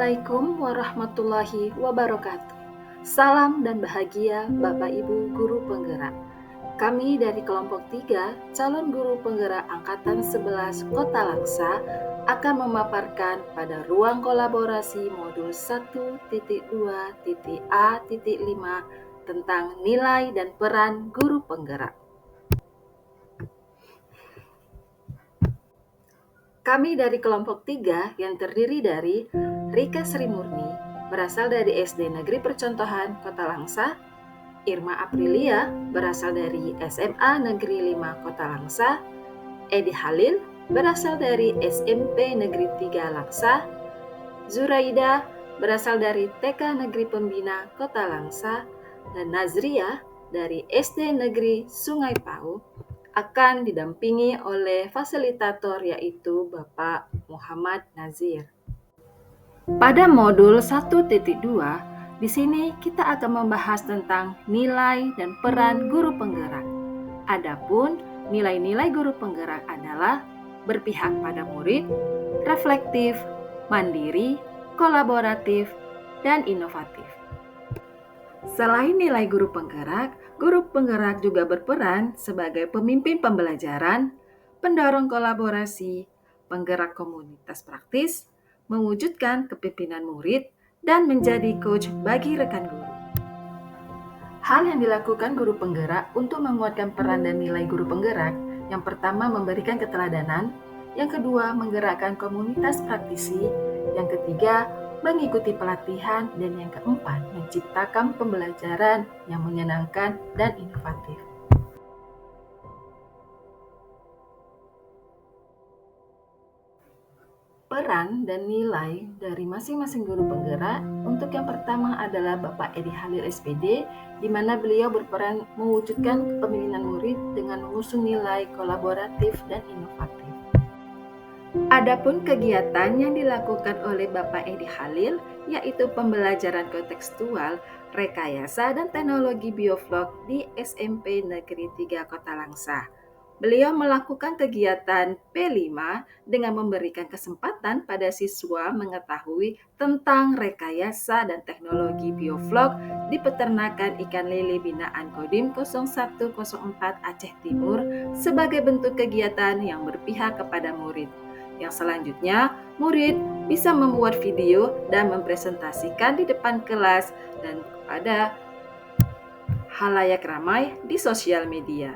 Assalamualaikum warahmatullahi wabarakatuh. Salam dan bahagia Bapak Ibu Guru Penggerak. Kami dari kelompok 3 calon guru penggerak Angkatan 11 Kota Langsa akan memaparkan pada ruang kolaborasi modul 1.2.A.5 tentang nilai dan peran guru penggerak. Kami dari kelompok 3 yang terdiri dari Rika Sri Murni, berasal dari SD Negeri Percontohan Kota Langsa, Irma Aprilia, berasal dari SMA Negeri 5 Kota Langsa, Edi Halil, berasal dari SMP Negeri 3 Langsa, Zuraida, berasal dari TK Negeri Pembina Kota Langsa, dan Nazria dari SD Negeri Sungai Pau, akan didampingi oleh fasilitator yaitu Bapak Muhammad Nazir. Pada modul 1.2, di sini kita akan membahas tentang nilai dan peran guru penggerak. Adapun nilai-nilai guru penggerak adalah berpihak pada murid, reflektif, mandiri, kolaboratif, dan inovatif. Selain nilai guru penggerak juga berperan sebagai pemimpin pembelajaran, pendorong kolaborasi, penggerak komunitas praktis, mewujudkan kepemimpinan murid, dan menjadi coach bagi rekan guru. Hal yang dilakukan guru penggerak untuk menguatkan peran dan nilai guru penggerak, yang pertama memberikan keteladanan, yang kedua menggerakkan komunitas praktisi, yang ketiga mengikuti pelatihan, dan yang keempat menciptakan pembelajaran yang menyenangkan dan inovatif. Peran dan nilai dari masing-masing guru penggerak. Untuk yang pertama adalah Bapak Edi Halil SPD, di mana beliau berperan mewujudkan kepemimpinan murid dengan mengusung nilai kolaboratif dan inovatif. Adapun kegiatan yang dilakukan oleh Bapak Edi Halil yaitu pembelajaran kontekstual, rekayasa, dan teknologi biovlog di SMP Negeri 3 Kota Langsa. Beliau melakukan kegiatan P5 dengan memberikan kesempatan pada siswa mengetahui tentang rekayasa dan teknologi biovlog di peternakan ikan lele binaan Kodim 0104 Aceh Timur sebagai bentuk kegiatan yang berpihak kepada murid. Yang selanjutnya, murid bisa membuat video dan mempresentasikan di depan kelas dan kepada halayak ramai di sosial media.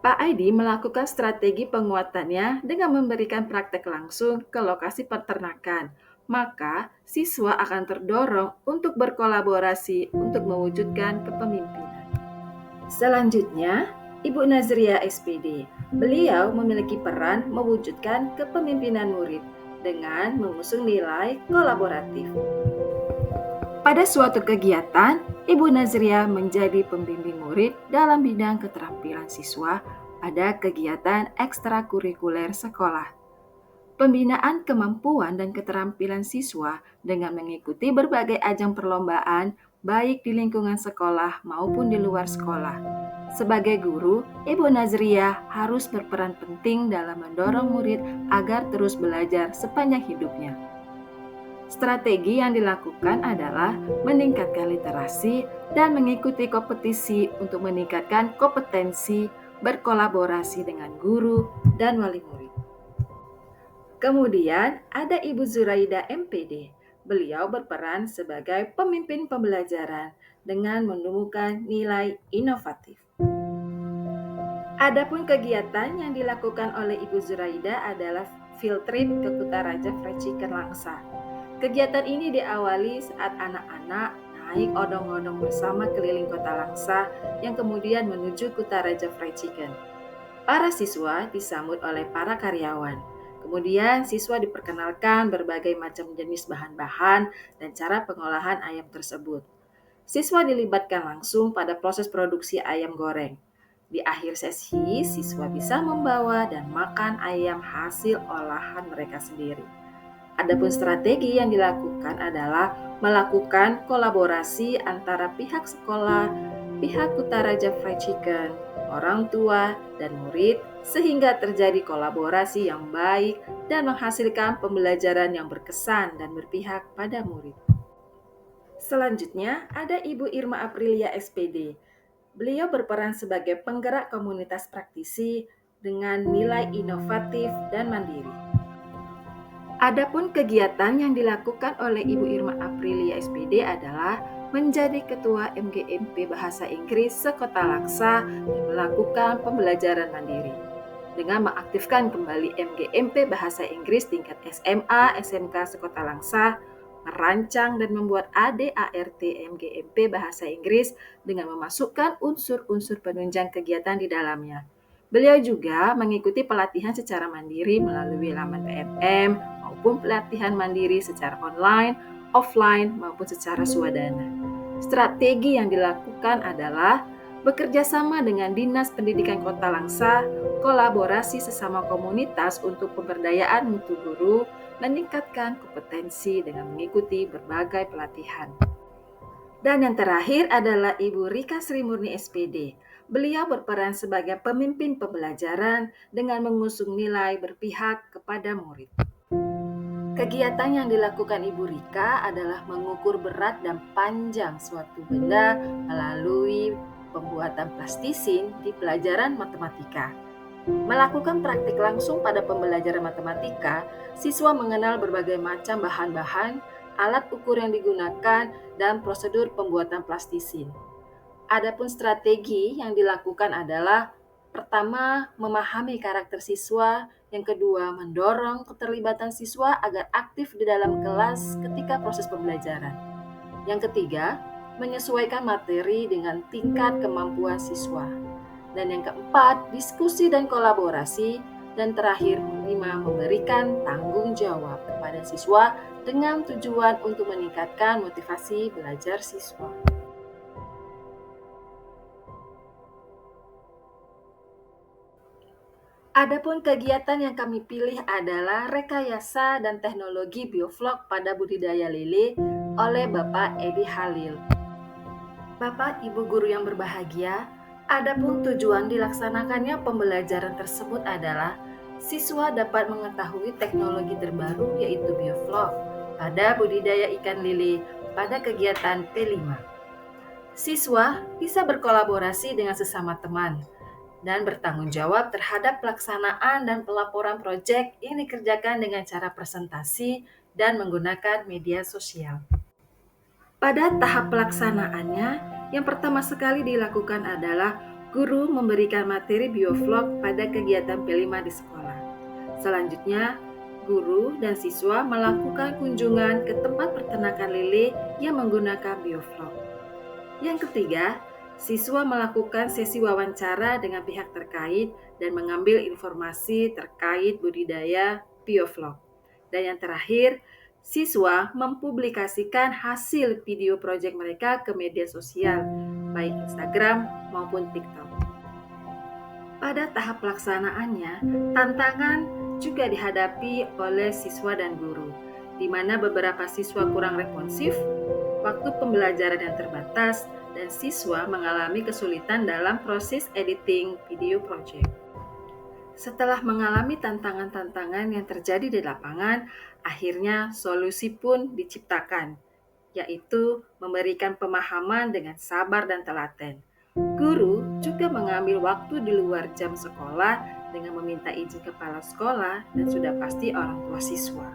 Pak Aidi melakukan strategi penguatannya dengan memberikan praktek langsung ke lokasi peternakan. Maka, siswa akan terdorong untuk berkolaborasi untuk mewujudkan kepemimpinan. Selanjutnya, Ibu Nazria SPD. Beliau memiliki peran mewujudkan kepemimpinan murid dengan mengusung nilai kolaboratif. Pada suatu kegiatan, Ibu Nazria menjadi pembimbing murid dalam bidang keterampilan siswa pada kegiatan ekstrakurikuler sekolah. Pembinaan kemampuan dan keterampilan siswa dengan mengikuti berbagai ajang perlombaan baik di lingkungan sekolah maupun di luar sekolah. Sebagai guru, Ibu Nazria harus berperan penting dalam mendorong murid agar terus belajar sepanjang hidupnya. Strategi yang dilakukan adalah meningkatkan literasi dan mengikuti kompetisi untuk meningkatkan kompetensi berkolaborasi dengan guru dan wali murid. Kemudian ada Ibu Zuraida MPD. Beliau berperan sebagai pemimpin pembelajaran dengan menemukan nilai inovatif. Adapun kegiatan yang dilakukan oleh Ibu Zuraida adalah field trip ke Kutaraja Fried Chicken Langsa. Kegiatan ini diawali saat anak-anak naik odong-odong bersama keliling kota Langsa yang kemudian menuju Kutaraja Fried Chicken. Para siswa disambut oleh para karyawan. Kemudian siswa diperkenalkan berbagai macam jenis bahan-bahan dan cara pengolahan ayam tersebut. Siswa dilibatkan langsung pada proses produksi ayam goreng. Di akhir sesi, siswa bisa membawa dan makan ayam hasil olahan mereka sendiri. Adapun strategi yang dilakukan adalah melakukan kolaborasi antara pihak sekolah, pihak Kutaraja Fried Chicken, orang tua, dan murid sehingga terjadi kolaborasi yang baik dan menghasilkan pembelajaran yang berkesan dan berpihak pada murid. Selanjutnya ada Ibu Irma Aprilia SPD. Beliau berperan sebagai penggerak komunitas praktisi dengan nilai inovatif dan mandiri. Adapun kegiatan yang dilakukan oleh Ibu Irma Aprilia SPD adalah menjadi Ketua MGMP Bahasa Inggris Sekota Laksa dan melakukan pembelajaran mandiri. Dengan mengaktifkan kembali MGMP Bahasa Inggris tingkat SMA, SMK Sekota Langsa, merancang dan membuat ADART MGMP Bahasa Inggris dengan memasukkan unsur-unsur penunjang kegiatan di dalamnya. Beliau juga mengikuti pelatihan secara mandiri melalui laman PMM maupun pelatihan mandiri secara online, offline maupun secara swadana. Strategi yang dilakukan adalah bekerja sama dengan Dinas Pendidikan Kota Langsa, kolaborasi sesama komunitas untuk pemberdayaan mutu guru, meningkatkan kompetensi dengan mengikuti berbagai pelatihan. Dan yang terakhir adalah Ibu Rika Sri Murni SPD. Beliau berperan sebagai pemimpin pembelajaran dengan mengusung nilai berpihak kepada murid. Kegiatan yang dilakukan Ibu Rika adalah mengukur berat dan panjang suatu benda melalui pembuatan plastisin di pelajaran matematika. Melakukan praktik langsung pada pembelajaran matematika, siswa mengenal berbagai macam bahan-bahan, alat ukur yang digunakan, dan prosedur pembuatan plastisin. Adapun strategi yang dilakukan adalah pertama, memahami karakter siswa, yang kedua, mendorong keterlibatan siswa agar aktif di dalam kelas ketika proses pembelajaran. Yang ketiga, menyesuaikan materi dengan tingkat kemampuan siswa. Dan yang keempat, diskusi dan kolaborasi. Dan terakhir, memberikan tanggung jawab kepada siswa dengan tujuan untuk meningkatkan motivasi belajar siswa. Adapun kegiatan yang kami pilih adalah rekayasa dan teknologi bioflok pada budidaya lele oleh Bapak Edi Halil. Bapak Ibu guru yang berbahagia, adapun tujuan dilaksanakannya pembelajaran tersebut adalah siswa dapat mengetahui teknologi terbaru yaitu bioflok pada budidaya ikan lele pada kegiatan P5. Siswa bisa berkolaborasi dengan sesama teman dan bertanggung jawab terhadap pelaksanaan dan pelaporan proyek yang dikerjakan dengan cara presentasi dan menggunakan media sosial. Pada tahap pelaksanaannya, yang pertama sekali dilakukan adalah guru memberikan materi bioflok pada kegiatan P5 di sekolah. Selanjutnya, guru dan siswa melakukan kunjungan ke tempat peternakan lele yang menggunakan bioflok. Yang ketiga, siswa melakukan sesi wawancara dengan pihak terkait dan mengambil informasi terkait budidaya bioflok. Dan yang terakhir, siswa mempublikasikan hasil video proyek mereka ke media sosial, baik Instagram maupun TikTok. Pada tahap pelaksanaannya, tantangan juga dihadapi oleh siswa dan guru, di mana beberapa siswa kurang responsif, waktu pembelajaran yang terbatas, dan siswa mengalami kesulitan dalam proses editing video project. Setelah mengalami tantangan-tantangan yang terjadi di lapangan, akhirnya solusi pun diciptakan, yaitu memberikan pemahaman dengan sabar dan telaten. Guru juga mengambil waktu di luar jam sekolah dengan meminta izin kepala sekolah dan sudah pasti orang tua siswa.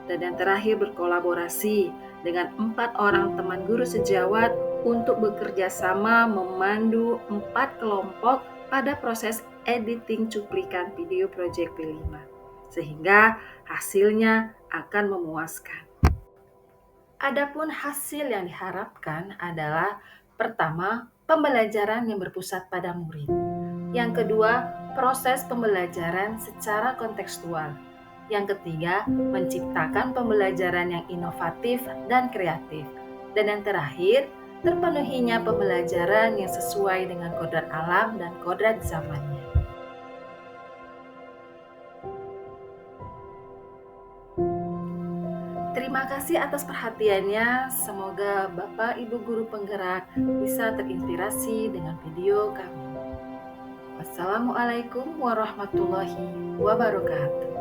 Dan yang terakhir, berkolaborasi dengan 4 orang teman guru sejawat untuk bekerja sama memandu 4 kelompok pada proses editing cuplikan video proyek P5, sehingga hasilnya akan memuaskan. Adapun hasil yang diharapkan adalah pertama, pembelajaran yang berpusat pada murid. Yang kedua, proses pembelajaran secara kontekstual. Yang ketiga, menciptakan pembelajaran yang inovatif dan kreatif. Dan yang terakhir, terpenuhinya pembelajaran yang sesuai dengan kodrat alam dan kodrat zamannya. Terima kasih atas perhatiannya. Semoga Bapak Ibu guru penggerak bisa terinspirasi dengan video kami. Wassalamualaikum warahmatullahi wabarakatuh.